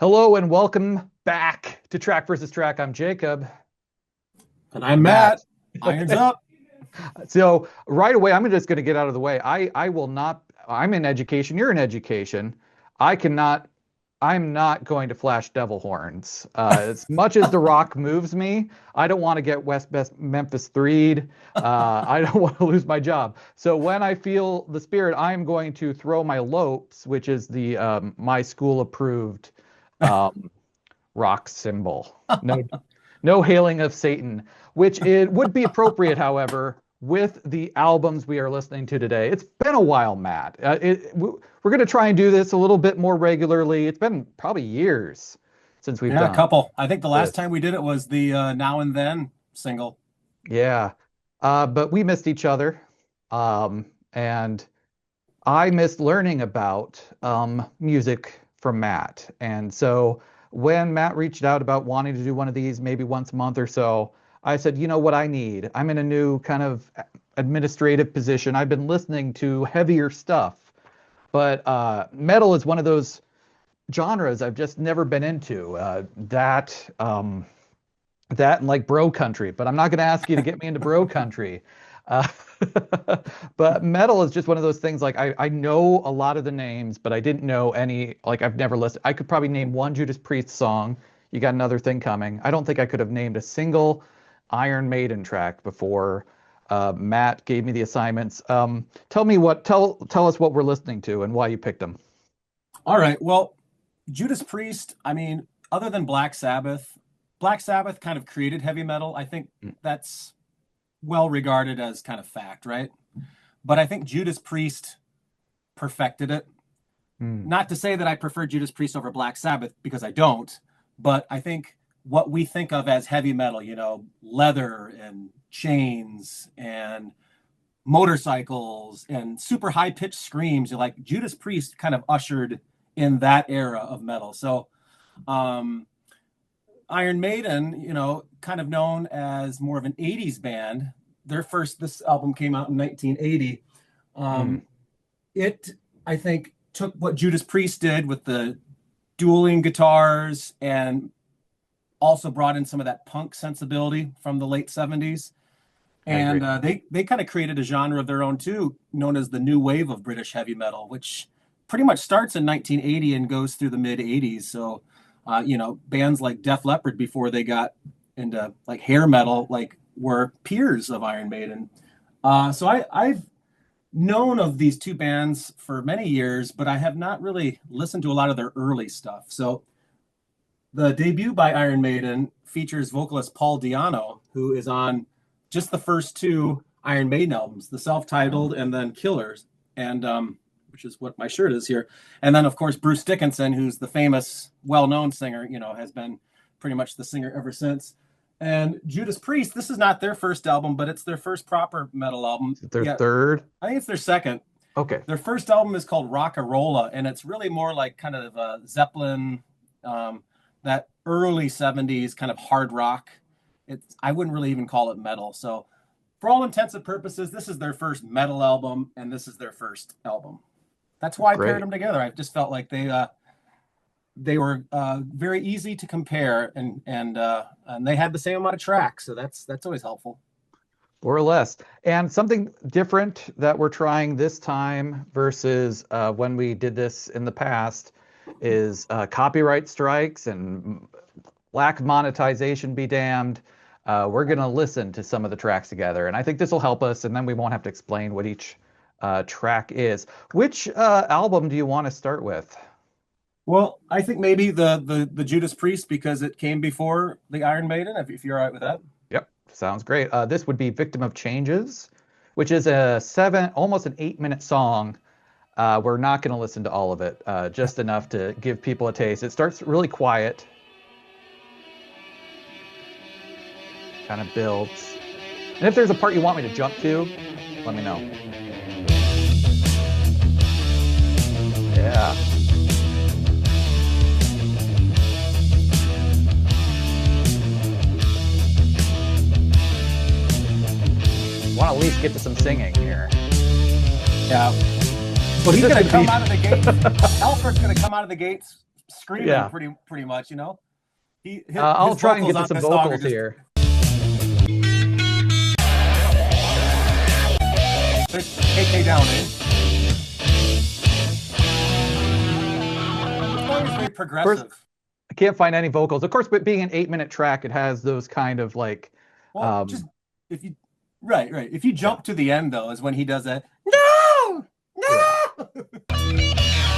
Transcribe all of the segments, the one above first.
Hello and welcome back to Track versus Track. I'm Jacob. And I'm Matt. Matt. Irons up. So right away, I'm just going to get out of the way. I will not. I'm in education. You're in education. I cannot. I'm not going to flash devil horns. As much as The Rock moves me, I don't want to get West Best Memphis 3'd. I don't want to lose my job. So when I feel the spirit, I'm going to throw my lopes, which is the my school approved um, rock symbol. No hailing of Satan, which it would be appropriate, however, with the albums we are listening to today. It's been a while, Matt. We're going to try and do this a little bit more regularly. It's been probably years since we've Yeah, a done couple. I think the last this. time we did it was the Now and Then single. Yeah. But we missed each other. And I missed learning about music from Matt. And so when Matt reached out about wanting to do one of these maybe once a month or so, I said, you know what I need? I'm in a new kind of administrative position. I've been listening to heavier stuff, but metal is one of those genres I've just never been into. That and like bro country, but I'm not going to ask you to get me into bro country. Uh, but metal is just one of those things like I know a lot of the names, but I didn't know any, like I've never listened. I could probably name one Judas Priest song. You got another thing coming. I don't think I could have named a single Iron Maiden track before Matt gave me the assignments. Tell us what we're listening to and why you picked them. All right. Well, Judas Priest, I mean, other than Black Sabbath kind of created heavy metal. I think that's well regarded as kind of fact, right? But I think Judas Priest perfected it. Mm, Not to say that I prefer Judas Priest over Black Sabbath because I don't, but I think what we think of as heavy metal, leather and chains and motorcycles and super high pitched screams, like Judas Priest kind of ushered in that era of metal. So, um, Iron Maiden, kind of known as more of an 80s band. This album came out in 1980. mm, Um, it, I think, took what Judas Priest did with the dueling guitars and also brought in some of that punk sensibility from the late 70s. I agree. And they kind of created a genre of their own too, known as the new wave of British heavy metal, which pretty much starts in 1980 and goes through the mid 80s. So, bands like Def Leppard before they got into like hair metal, like were peers of Iron Maiden. I've known of these two bands for many years, but I have not really listened to a lot of their early stuff. So the debut by Iron Maiden features vocalist Paul Di'Anno, who is on just the first two Iron Maiden albums, the self-titled and then Killers, and which is what my shirt is here. And then, of course, Bruce Dickinson, who's the famous, well-known singer, has been pretty much the singer ever since. And Judas Priest, this is not their first album, but it's their first proper metal album. Is it their Yeah, third? I think it's their second. Okay. Their first album is called Rockarola, and it's really more like kind of Zeppelin, that early 70s kind of hard rock. I wouldn't really even call it metal. So for all intents and purposes, this is their first metal album, and this is their first album. That's why I paired Great. them together. I just felt like they were very easy to compare, and they had the same amount of tracks, so that's always helpful. More or less. And something different that we're trying this time versus when we did this in the past is copyright strikes and lack of monetization be damned. We're going to listen to some of the tracks together, and I think this will help us, and then we won't have to explain what each track is. Which album do you want to start with? Well, I think maybe the Judas Priest because it came before the Iron Maiden. If you're all right with that. Yep, sounds great. This would be Victim of Changes, which is almost an 8-minute song. We're not going to listen to all of it, just enough to give people a taste. It starts really quiet, kind of builds. And if there's a part you want me to jump to, let me know. Yeah. Want to at least get to some singing here. Yeah. Well, he's going to come out of the gates. Ellsworth's going to come out of the gates screaming Yeah. pretty much, you know. I'll His try and vocals get to on some this song are vocals just here. take me down, eh? The song is very Of course, progressive. I can't find any vocals. Of course, but being an 8-minute track, it has those kind of like, Well, just um, if you right. If you yeah, jump to the end though, is when he does that. No! yeah. No!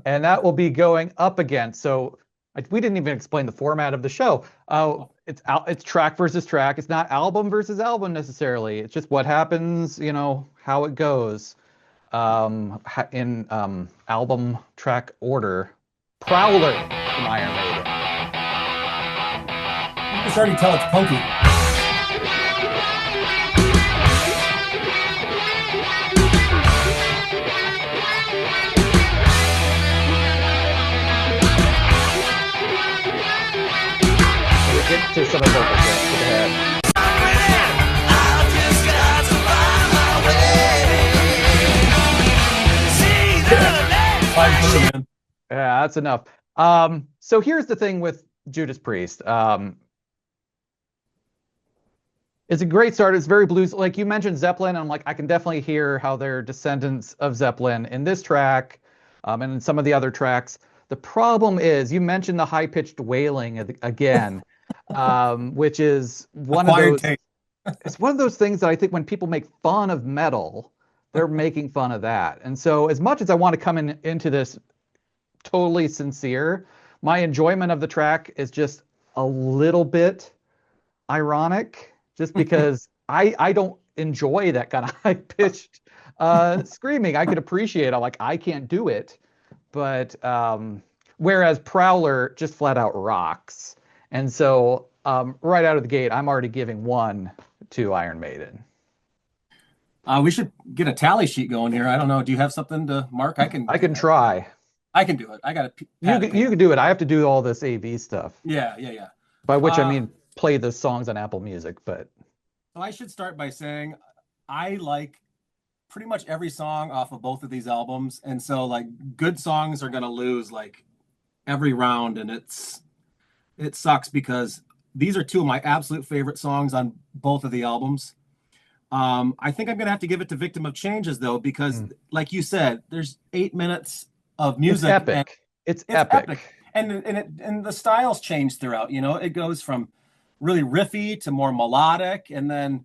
And that will be going up again. So we didn't even explain the format of the show. It's track versus track. It's not album versus album necessarily. It's just what happens, how it goes in album track order. Prowler from Iron Maiden. You can already tell it's punky. We'll get to some of the vocals here. Go ahead. Man. Yeah, that's enough. So here's the thing with Judas Priest. It's a great start. It's very blues. Like you mentioned Zeppelin, I'm like, I can definitely hear how they're descendants of Zeppelin in this track, and in some of the other tracks. The problem is, you mentioned the high-pitched wailing again, which is one of Acquired those. taste. It's one of those things that I think when people make fun of metal, they're making fun of that. And so, as much as I want to come into this totally sincere, my enjoyment of the track is just a little bit ironic, just because I don't enjoy that kind of high pitched screaming. I could appreciate it. Like, I can't do it, but whereas Prowler just flat out rocks. And so right out of the gate, I'm already giving 1 to Iron Maiden. We should get a tally sheet going here. I don't know. Do you have something to mark? I can I do can that. try. I can do it. I got a You pad of you paper. can do it. I have to do all this AV stuff, Yeah. by which I Uh, mean play the songs on Apple Music. But so I should start by saying I like pretty much every song off of both of these albums, and so like good songs are gonna lose like every round, and it sucks because these are two of my absolute favorite songs on both of the albums. I think I'm gonna have to give it to Victim of Changes though, because like you said, there's 8 minutes of it's music and epic. It's it's epic. epic. And the styles change throughout, you know, it goes from really riffy to more melodic. And then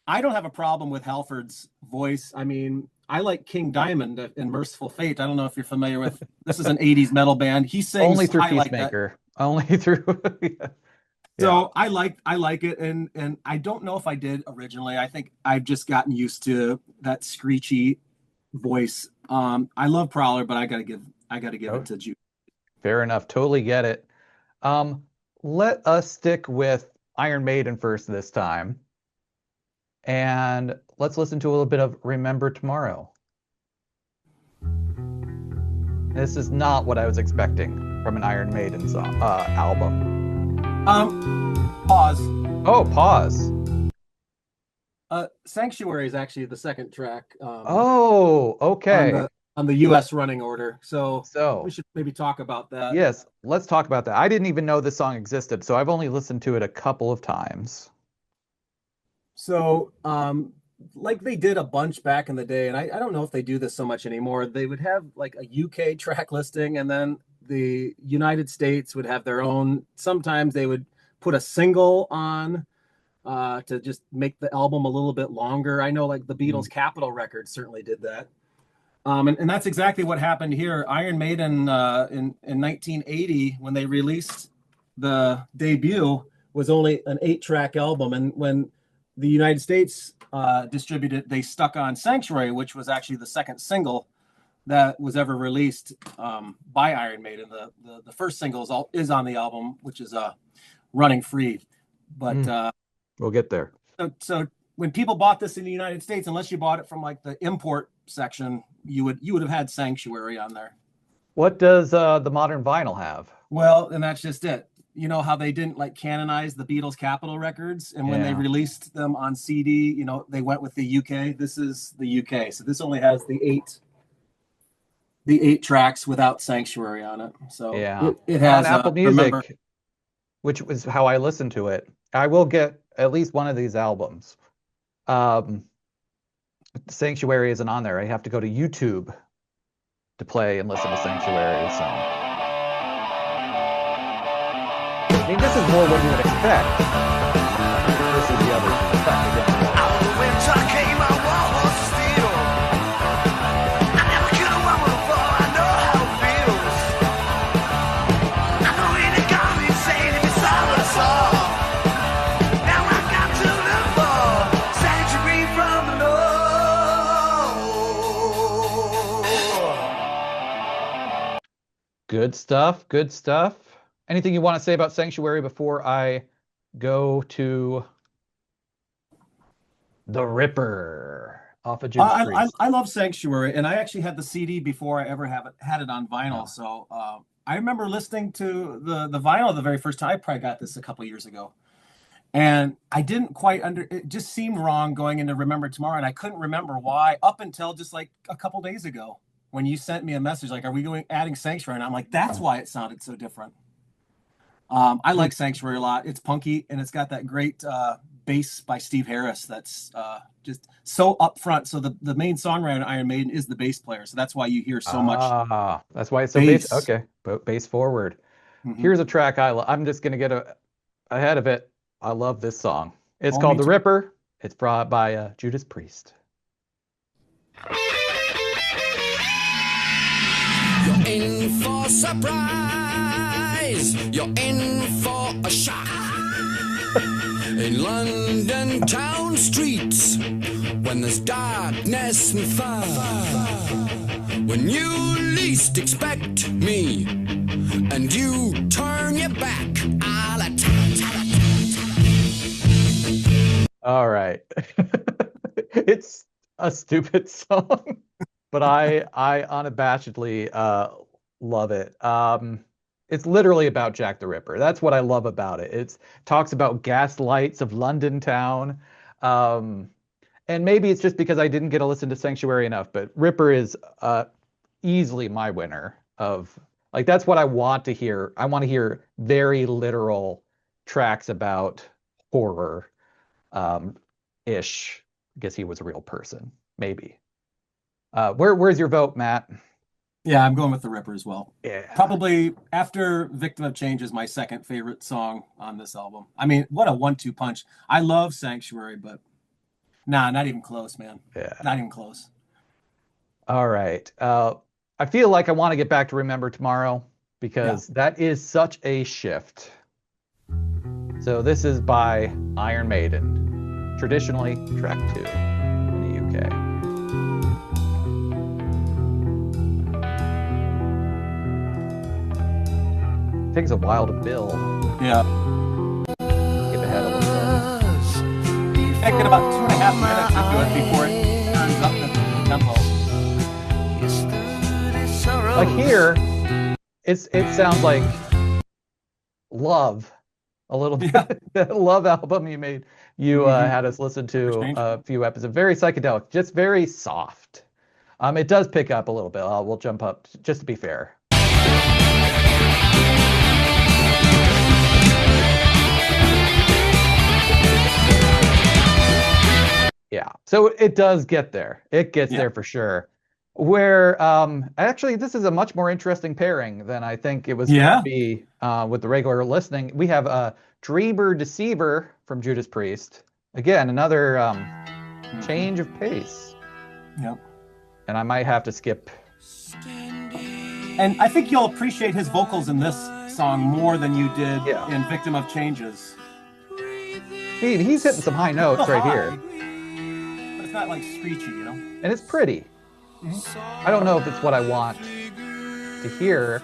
I don't have a problem with Halford's voice. I mean, I like King Diamond in Merciful Fate. I don't know if you're familiar with this is an 80s metal band. He Only sings through high like that. Peacemaker. Only through. Yeah. So I like it, and I don't know if I did originally. I think I've just gotten used to that screechy voice. I love Prowler, but I gotta give it to Judas. Fair enough. Totally get it. Let us stick with Iron Maiden first this time. And let's listen to a little bit of Remember Tomorrow. This is not what I was expecting from an Iron Maiden song, album. Pause. Oh, pause. Sanctuary is actually the second track. Oh, okay. On the U.S. running order. So So, we should maybe talk about that. yes, let's talk about that. I didn't even know this song existed, so I've only listened to it a couple of times. So, like they did a bunch back in the day, and I don't know if they do this so much anymore. They would have like a UK track listing, and then the United States would have their own. Sometimes they would put a single on to just make the album a little bit longer. I know like the Beatles' Capitol record certainly did that. And that's exactly what happened here. Iron Maiden in 1980, when they released the debut, was only an 8-track album. And when the United States distributed, they stuck on Sanctuary, which was actually the second single that was ever released by Iron Maiden. The first single is on the album, which is Running Free. But we'll get there. So when people bought this in the United States, unless you bought it from like the import section, you would have had Sanctuary on there. What does the modern vinyl have? Well, and that's just it. You know how they didn't like canonize the Beatles' Capitol records, and when they released them on CD, you know, they went with the UK. This is the UK, so this only has the eight tracks without Sanctuary on it. So it has on Apple Music, which was how I listened to it. I will get at least one of these albums. Sanctuary isn't on there. I have to go to YouTube to play and listen to Sanctuary. So I mean, this is more what you would expect. This is the other track again. Out of the winter came my war horse steel. I never could have won before. I know how it feels. I know it had gone insane if you saw what I saw. Now I've got to look for sanctuary from the Lord. Good stuff. Good stuff. Anything you want to say about Sanctuary before I go to The Ripper off of Judas Priest? I love Sanctuary, and I actually had the CD before I ever had it on vinyl. So I remember listening to the vinyl the very first time. I probably got this a couple years ago, and I didn't quite it just seemed wrong going into Remember Tomorrow, and I couldn't remember why up until just like a couple days ago when you sent me a message like, "Are we adding Sanctuary?" And I'm like, "That's why it sounded so different." I like Sanctuary a lot. It's punky, and it's got that great bass by Steve Harris that's just so upfront. So the main songwriter in Iron Maiden is the bass player, so that's why you hear so much. That's why it's so bass. Okay, bass forward. Mm-hmm. Here's a track I'm just gonna get ahead of it. I love this song. It's called The Ripper. It's brought by Judas Priest. You're in for surprise. You're in for a shock. In London town streets, when there's darkness and fog, when you least expect me, and you turn your back, I'll attack. All right. It's a stupid song, but I unabashedly love it. It's literally about Jack the Ripper. That's what I love about it. It talks about gaslights of London town. And maybe it's just because I didn't get to listen to Sanctuary enough, but Ripper is easily my winner of, like, that's what I want to hear. I want to hear very literal tracks about horror ish. I guess he was a real person, maybe. Where's your vote, Matt? Yeah, I'm going with The Ripper as well. Yeah. Probably after Victim of Change is my second favorite song on this album. I mean, what a 1-2 punch. I love Sanctuary, but not even close, man. Yeah. Not even close. All right. I feel like I want to get back to Remember Tomorrow because that is such a shift. So this is by Iron Maiden, traditionally track 2 in the UK. Takes a while to build. Yeah. Skip ahead a little bit. Take it about 2.5 minutes into it before it turns up the tempo. Like here, it sounds like Love, a little bit. That Love album you had us listen to a few episodes. Very psychedelic, just very soft. It does pick up a little bit. We'll jump up just to be fair. Yeah, so it does get there. It gets there for sure. Where actually this is a much more interesting pairing than I think it was going to be with the regular listening. We have Dreamer Deceiver from Judas Priest. Again, another change of pace. Yep. And I might have to skip. And I think you'll appreciate his vocals in this song more than you did in Victim of Changes. He's hitting some high notes right here. But it's not like screechy, you know? And it's pretty. I don't know if it's what I want to hear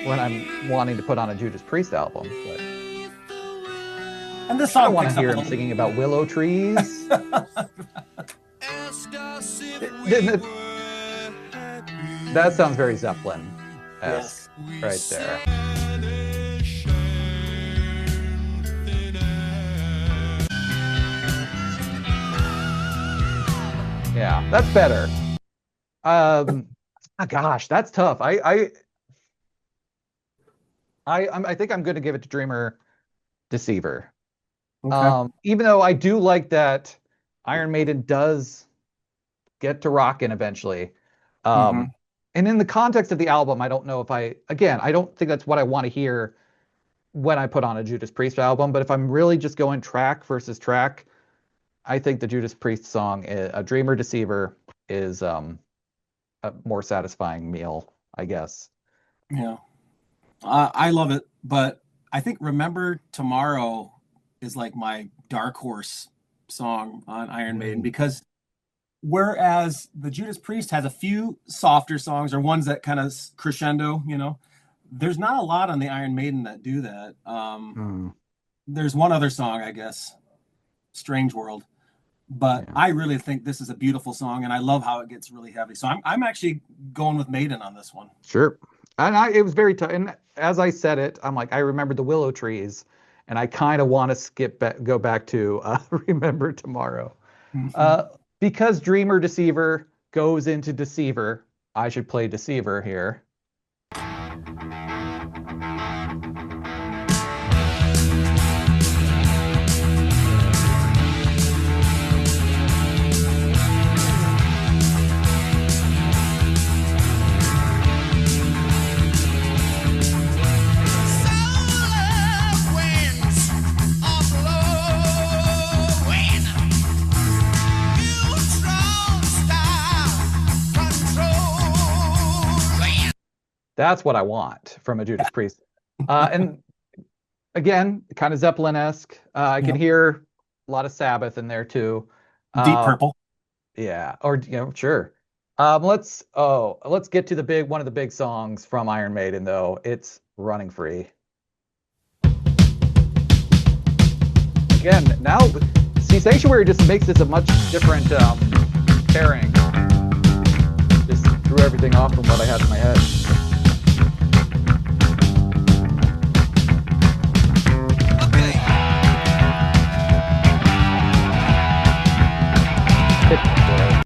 when I'm wanting to put on a Judas Priest album, but And this I don't song want to picks up hear a him little. singing about willow trees. Ask us if Didn't we it- were happy. That sounds very Zeppelin-esque Yes. We right there. sat a thin air. Yeah, that's better. Gosh, that's tough. I think I'm going to give it to Dreamer Deceiver. Okay. Even though I do like that Iron Maiden does get to rockin' eventually. Mhm. And in the context of the album, I don't know if I don't think that's what I want to hear when I put on a Judas Priest album. But if I'm really just going track versus track, I think the Judas Priest song, A Dreamer Deceiver, is a more satisfying meal, I guess. Yeah. I love it, but I think Remember Tomorrow is like my dark horse song on Iron Maiden, because whereas the Judas Priest has a few softer songs or ones that kind of crescendo, there's not a lot on the Iron Maiden that do that. Mm, There's one other song, I guess, Strange World, but yeah. I really think this is a beautiful song, and I love how it gets really heavy. So I'm actually going with Maiden on this one. Sure. And it was very tough. And as I said it, I'm like, I remember the willow trees, and I kind of want to go back to Remember Tomorrow. Mhm. Uh, because Dreamer Deceiver goes into Deceiver, I should play Deceiver here. Solar winds are blowing. Neutron star controlling. That's what I want from a Judas Priest. And again, kind of Zeppelin-esque. I can Yep. hear a lot of Sabbath in there too. Deep Uh, Purple. yeah, or sure. Let's get to one of the big songs from Iron Maiden though. It's Running Free. Again, now see Sanctuary just makes this a much different pairing. Just threw everything off from what I had in my head. Okay. Hit me, boy.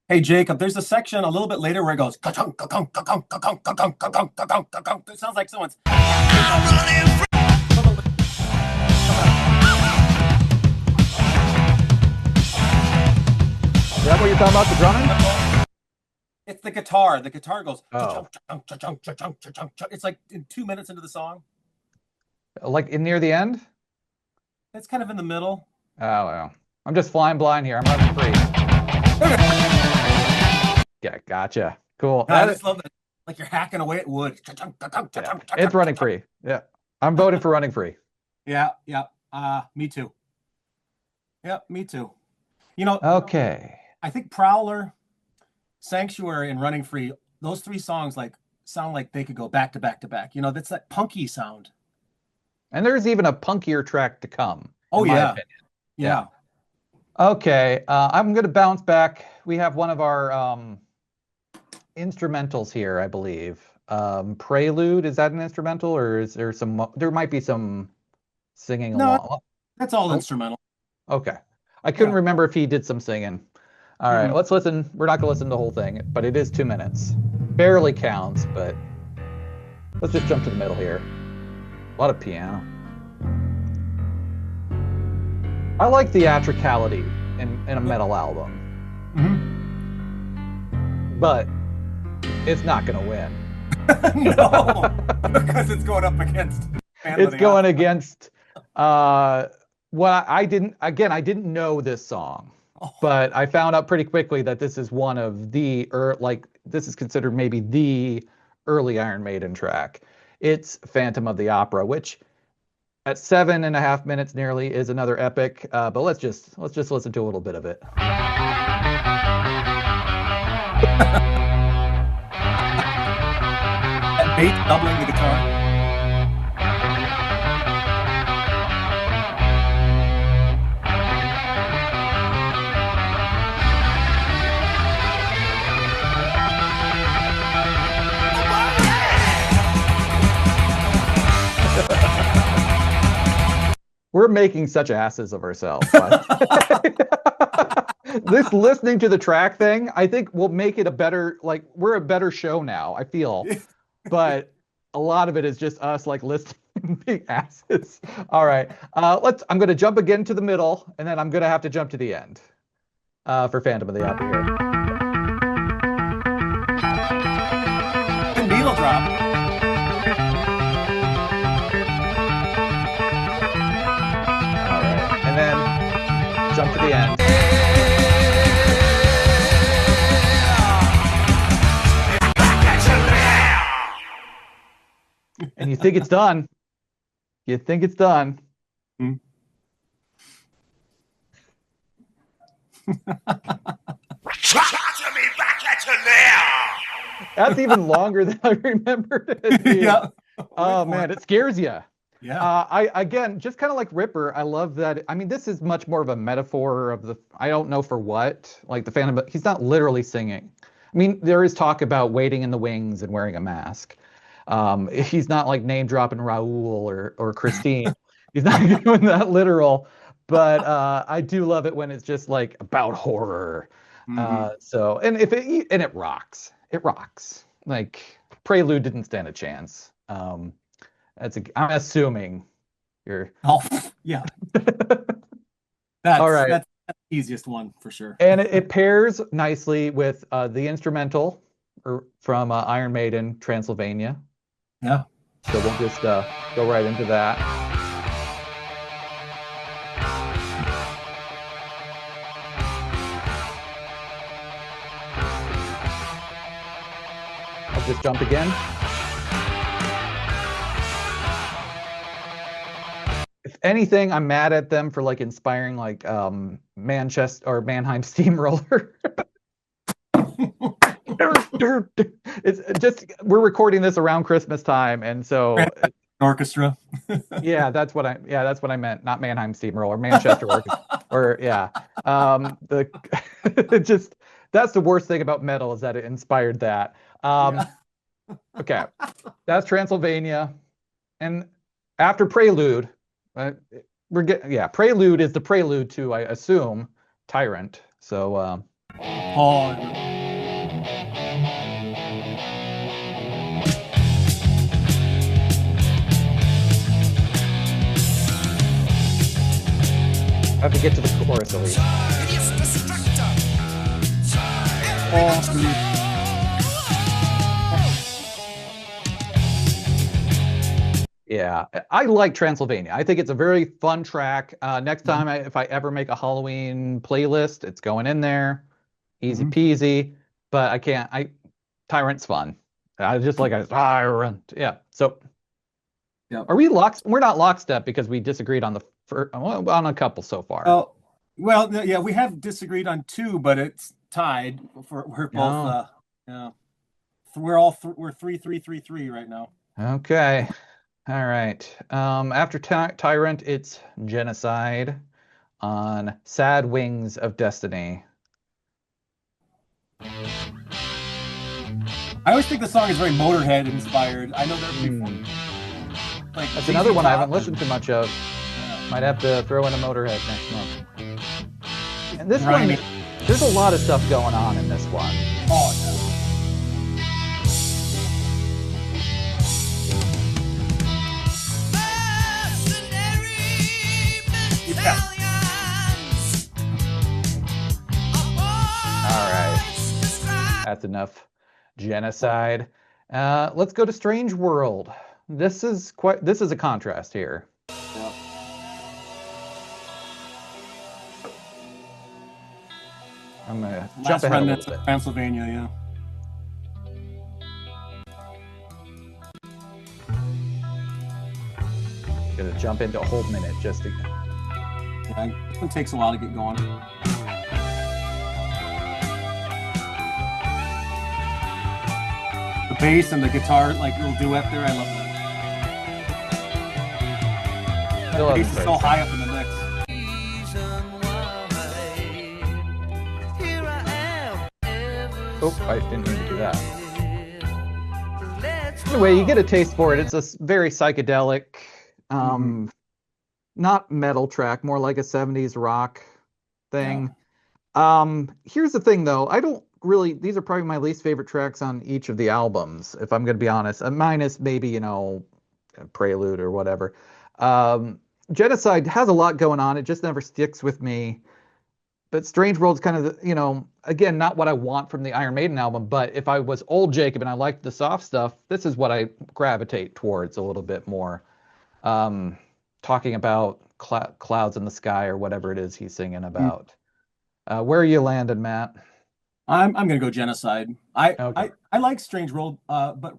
Hey Jacob, there's a section a little bit later where it goes ka-chunk, ka-chunk, ka-chunk, ka-chunk, ka-chunk, ka-chunk, ka-chunk, ka-chunk. It sounds like someone's. Is that what you're talking about, the drumming? It's the guitar. The guitar goes Oh. ka-chunk, ka-chunk, ka-chunk, ka-chunk, ka-chunk. It's like in 2 minutes into the song. Like in near the end? It's kind of in the middle. Oh, well. I'm just flying blind here. I'm running free. Yeah, gotcha. Cool. I just love that. Like you're hacking away at wood. Ka-chunk, ka-chunk, Yeah, ka-chunk, it's ka-chunk, running ka-chunk. free. Yeah. I'm voting for running free. Yeah, yeah. Me too. Yeah, me too. Okay. I think Prowler, Sanctuary, and Running Free, those three songs sound like they could go back to back to back. That's that punky sound. And there's even a punkier track to come, Oh in my yeah. opinion. Yeah. Okay. I'm going to bounce back. We have one of our instrumentals here, I believe. Prelude, is that an instrumental, or is there there might be some singing No, along? that's all Oh. instrumental. Okay. I couldn't Yeah. remember if he did some singing. All right, Mhm. let's listen. We're not going to listen to the whole thing, but it is 2 minutes. Barely counts, but let's just jump to the middle here. A lot of piano. I like theatricality in a metal album, Mhm. but it's not going to win. No, because it's going up against. Phantom of It's the going Opera. against I didn't know this song, Oh. but I found out pretty quickly that this is one of the this is considered maybe the early Iron Maiden track. It's Phantom of the Opera, which at 7.5 minutes nearly is another epic. But let's just listen to a little bit of it. And Bates doubling the guitar. We're making such asses of ourselves. This listening to the track thing, I think will make it a better, like, we're a better show now, I feel. But a lot of it is just us like listening being asses. All right. I'm gonna jump again to the middle, and then I'm gonna have to jump to the end for Phantom of the Opera here. The needle drop. All right. And then jump to the end. And you think it's done. You think it's done. Hmm. That's even longer than I remembered it being. Yeah. Oh man, it scares you. Yeah. I again, just kind of like Ripper, I love that. I mean, this is much more of a metaphor of the, I don't know for what, like the Phantom, but he's not literally singing. I mean, there is talk about waiting in the wings and wearing a mask. He's not like name dropping Raoul or Christine. He's not doing that literal, but I do love it when it's just like about horror. So, and it rocks. It rocks. Like Prelude didn't stand a chance. I'm assuming you're. Oh, yeah. That's, All right. That's the easiest one for sure. And it pairs nicely with the instrumental from Iron Maiden, Transylvania. Yeah. So we'll just go right into that. I'll just jump again. If anything, I'm mad at them for like inspiring like Manchester or Mannheim Steamroller. It's just, we're recording this around Christmas time, and so Orchestra. that's what I meant, not Mannheim Steamroller, Manchester Orchestra, or yeah. Just that's the worst thing about metal is that it inspired that. Okay, that's Transylvania, and after Prelude, Prelude is the prelude to, I assume, Tyrant. So. I have to get to the chorus at least. Yeah, I like Transylvania. I think it's a very fun track. Next time, if I ever make a Halloween playlist, it's going in there. Easy peasy. But I can't. Tyrant's fun. I just like a Tyrant. Yeah. So. Yeah. Are we We're not lockstep because we disagreed on on a couple so far. Oh, well, yeah, we have disagreed on two, but it's tied. We're both. We're 3-3-3-3 right now. Okay. All right. After Tyrant, it's Genocide on Sad Wings of Destiny. I always think the song is very Motorhead inspired. I know there like that's another one I haven't listened to much of. Might have to throw in a Motorhead next month. And this one, there's a lot of stuff going on in this one. Oh, yeah. All right. That's enough Genocide. Let's go to Strange World. This is a contrast here. Yeah. I'm gonna jump ahead a little bit. Pennsylvania, yeah. Gonna jump into a whole minute just to. Yeah, it takes a while to get going. The bass and the guitar, like little duet there, I love that. I love Bass it, is so Chris. high up in the mix. Oh, I didn't mean to do that. Anyway, you get a taste for it. It's a very psychedelic, not metal track, more like a 70s rock thing. Here's the thing though, I don't really, these are probably my least favorite tracks on each of the albums, if I'm going to be honest. Minus maybe, you know, Prelude or whatever. Genocide has a lot going on. It just never sticks with me. But Strange World's kind of, you know, again, not what I want from the Iron Maiden album, but if I was old Jacob and I liked the soft stuff, this is what I gravitate towards a little bit more. Talking about clouds in the sky or whatever it is he's singing about. Where are you landing, Matt? I'm gonna go Genocide. Okay. I like Strange World, but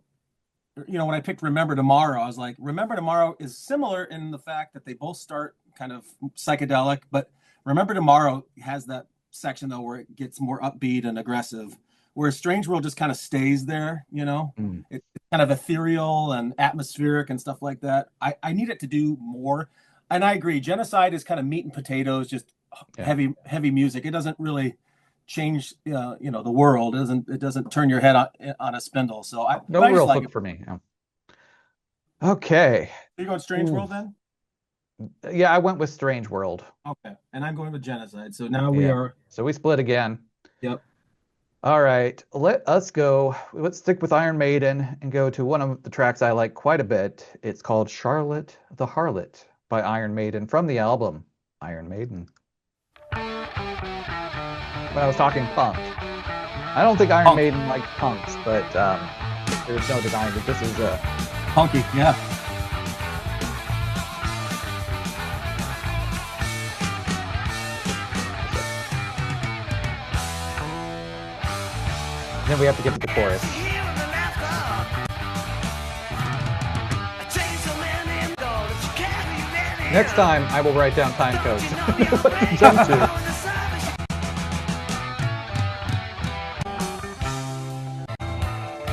you know, when I picked Remember Tomorrow, I was like, Remember Tomorrow is similar in the fact that they both start kind of psychedelic, but Remember Tomorrow has that section though where it gets more upbeat and aggressive, whereas Strange World just kind of stays there, you know. It's kind of ethereal and atmospheric and stuff like that. I need it to do more, and I agree. Genocide is kind of meat and potatoes, just heavy music. It doesn't really change you know, the world. It doesn't turn your head on a spindle. So No I just real like hook it. for me. Yeah. Okay. Are you going Strange World then? Yeah, I went with Strange World. Okay, and I'm going with Genocide. So now we are. So we split again. Yep. All right, let us go. Let's stick with Iron Maiden and go to one of the tracks I like quite a bit. It's called Charlotte the Harlot by Iron Maiden from the album Iron Maiden. When I was talking punk, I don't think Iron Maiden liked punks, but there's no denying that this is a Punky, yeah. Then we have to get to the chorus. Next time, I will write down time codes. Jump to.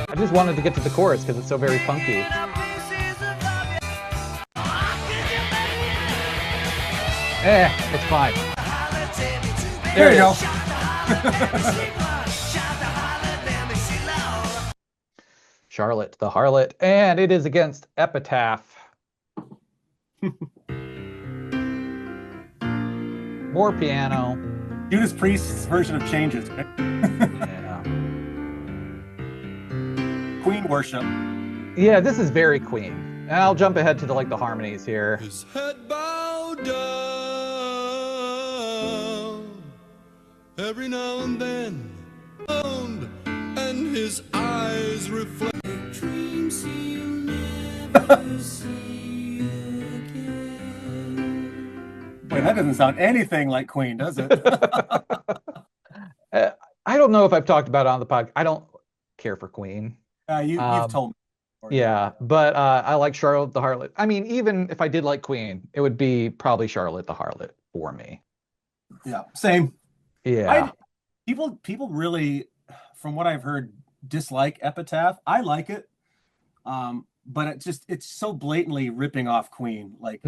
I just wanted to get to the chorus because it's so very funky. It's fine. There you go. Charlotte the Harlot, and it is against Epitaph. More piano. Judas Priest's version of Changes. Right? Yeah. Queen worship. Yeah, this is very Queen. And I'll jump ahead to the harmonies here. His head bowed down every now and then, and his eyes reflect dreams he'll never see again. Boy, that doesn't sound anything like Queen, does it? I don't know if I've talked about it on the podcast. I don't care for Queen. You've told me. Yeah, but I like Charlotte the Harlot. I mean, even if I did like Queen, it would be probably Charlotte the Harlot for me. Yeah, same. Yeah. People really, from what I've heard, dislike Epitaph. I like it, but it's so blatantly ripping off Queen. Like,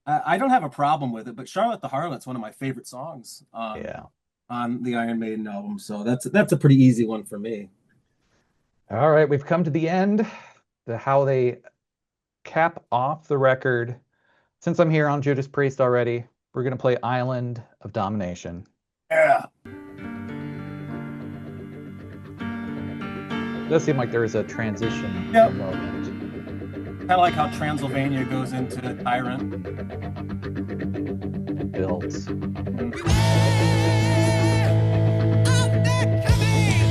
I don't have a problem with it, but Charlotte the Harlot's one of my favorite songs. On the Iron Maiden album, so that's a pretty easy one for me. All right, we've come to the end, how they cap off the record. Since I'm here on Judas Priest already, we're going to play Island of Domination. Yeah. It does seem like there is a transition. Yep. Moment. Kind of like how Transylvania goes into Tyrant. It builds.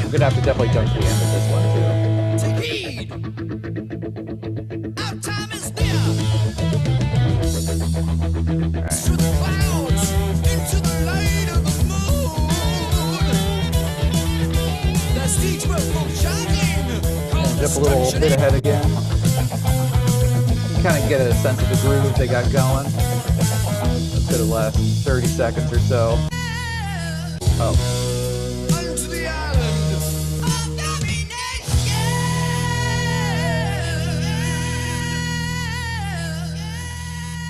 We're going to have to definitely jump to the end of this one, too. Take heed. Our time is near. Through the clouds, into the light of the moon. The stage will go shining. Jump a little bit ahead again. kind of get a sense of the groove they got going. Let's go to the last 30 seconds or so. Oh, Unto the island of domination.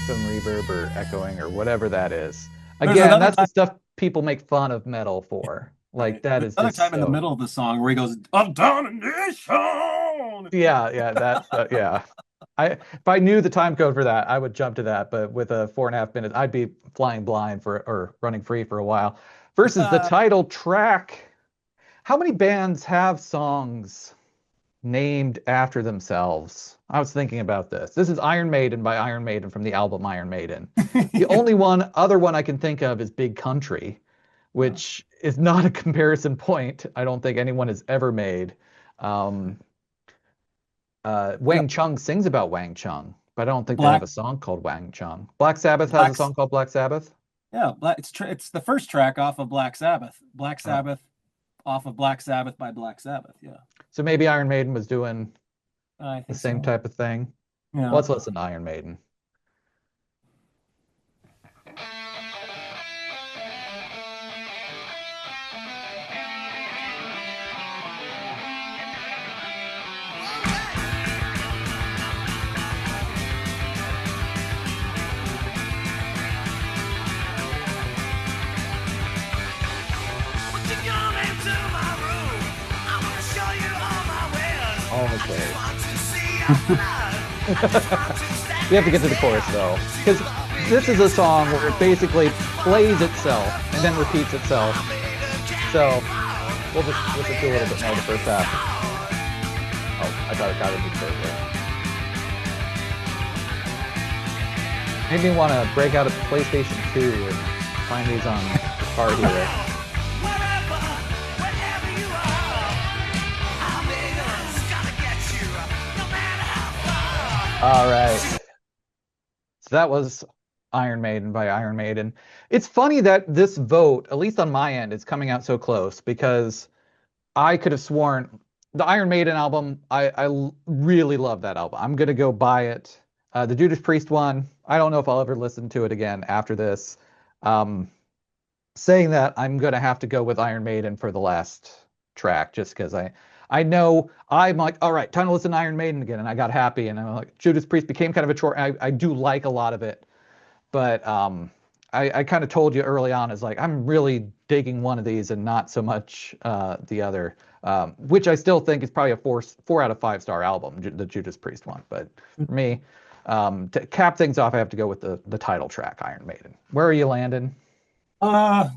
some reverb or echoing or whatever that is. There's Again, another that's the time, stuff people make fun of metal for. Like right? that There's is another just time in the so. middle of the song where he goes, "Of domination." Yeah, that's yeah. If I knew the time code for that, I would jump to that. But with a 4.5 minutes, I'd be flying blind for or running free for a while. Versus the title track. How many bands have songs named after themselves? I was thinking about this. This is Iron Maiden by Iron Maiden from the album Iron Maiden. The only other one I can think of is Big Country, which is not a comparison point I don't think anyone has ever made. Um, Yeah, Wang Chung sings about Wang Chung, but I don't think they have Black a song called Wang Chung. Black Sabbath has a Blacks. song called Black Sabbath. Yeah, it's the first track off of Black Sabbath. Black Oh, Sabbath off of Black Sabbath by Black Sabbath. Yeah, so maybe Iron Maiden was doing I the think same so. type of thing. Yeah. Let's listen to Iron Maiden. Would you come into my room? I want to show you all my wares. All the I just way. want to see your blood. I just want to stand We have to get to the chorus though, because this is a song where it basically plays itself and then repeats itself. So we'll just listen to a little bit more of the first half. Oh, I thought it got into the third. Made me want to break out a PlayStation 2 and find these on Guitar Hero. wherever, wherever you are. I'm gonna get you, no matter how far. All right. So that was Iron Maiden by Iron Maiden. It's funny that this vote, at least on my end, is coming out so close because I could have sworn the Iron Maiden album, really love that album. I'm gonna go buy it. The Judas Priest one, I don't know if I'll ever listen to it again after this. Um, Saying that, I'm gonna have to go with Iron Maiden for the last track, just because I know I'm like, all right, time to listen to Iron Maiden again, and I got happy, and I'm like, Judas Priest became kind of a chore. I do like a lot of it, but I kind of told you early on is like I'm really digging one of these and not so much the other, which I still think is probably a 4 out of 5 star album, the Judas Priest one. But for me, to cap things off, I have to go with the title track, Iron Maiden. Where are you landing?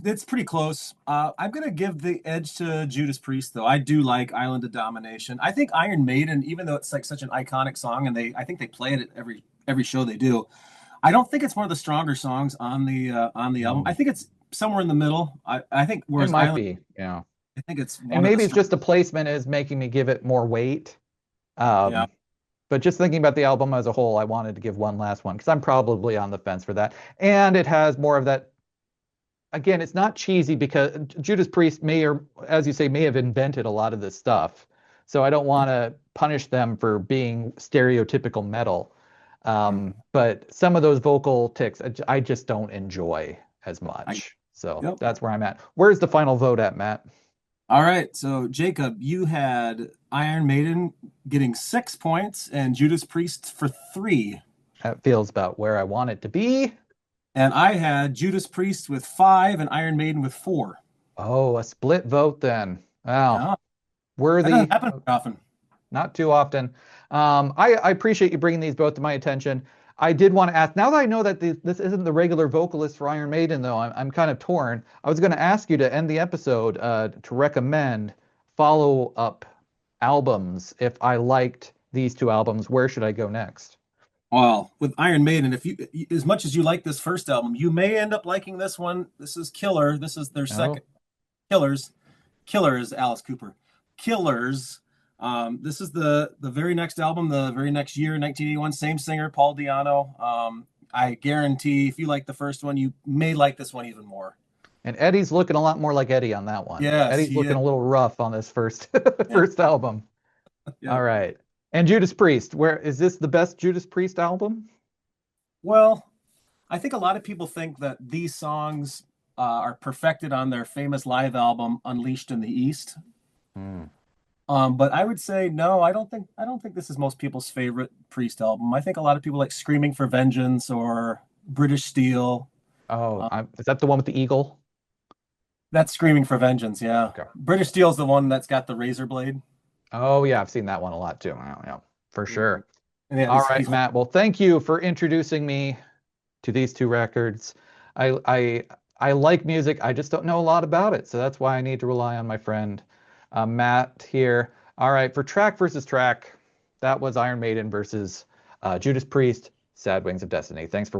It's pretty close. I'm gonna give the edge to Judas Priest, though. I do like Island of Domination. I think Iron Maiden, even though it's like such an iconic song, and I think they play it at every show they do. I don't think it's one of the stronger songs on the album. I think it's somewhere in the middle. I think It whereas might Island, be, yeah. I think it's And one of the maybe it's strong. just the placement is making me give it more weight. Yeah, Um, but just thinking about the album as a whole, I wanted to give one last one because I'm probably on the fence for that. And it has more of that. Again, it's not cheesy because Judas Priest may, or as you say, may have invented a lot of this stuff. So I don't want to punish them for being stereotypical metal. But some of those vocal ticks, I just don't enjoy as I much. So yep. that's where I'm at. Where's the final vote at, Matt? All right, so Jacob, you had Iron Maiden getting 6 points and Judas Priest for 3. That feels about where I want it to be. And I had Judas Priest with 5 and Iron Maiden with 4. Oh, a split vote then. Wow. Yeah, that Worthy. doesn't happen very often. Not too often. I appreciate you bringing these both to my attention. I did want to ask, now that I know that this isn't the regular vocalist for Iron Maiden, though, I'm kind of torn. I was going to ask you to end the episode to recommend follow-up albums. If I liked these two albums, where should I go next? Well, with Iron Maiden, if you as much as you like this first album, you may end up liking this one. This is Killer. This is their Oh, second Killers. Killers, Alice Cooper. Killers. This is the very next album, the very next year, 1981. Same singer, Paul Diano. I guarantee if you like the first one, you may like this one even more. and Eddie's looking a lot more like Eddie on that one. Yes, Eddie's he looking is. a little rough on this first Yeah, first album. yeah. All right. And Judas Priest, where is this the best Judas Priest album? Well, I think a lot of people think that these songs are perfected on their famous live album Unleashed in the East. Hmm. But I would say no, I don't think this is most people's favorite Priest album. I think a lot of people like Screaming for Vengeance or British Steel. Oh, Uh, is that the one with the eagle? that's Screaming for Vengeance, yeah. Okay. British Steel's the one that's got the razor blade. Oh yeah, I've seen that one a lot too. Yeah, yeah, for Yeah. sure. And yeah, All he's right, Matt. Well, thank you for introducing me to these two records. I I I like music. I just don't know a lot about it, so that's why I need to rely on my friend Matt here. All right, for track versus track, that was Iron Maiden versus Judas Priest, Sad Wings of Destiny. Thanks for watching.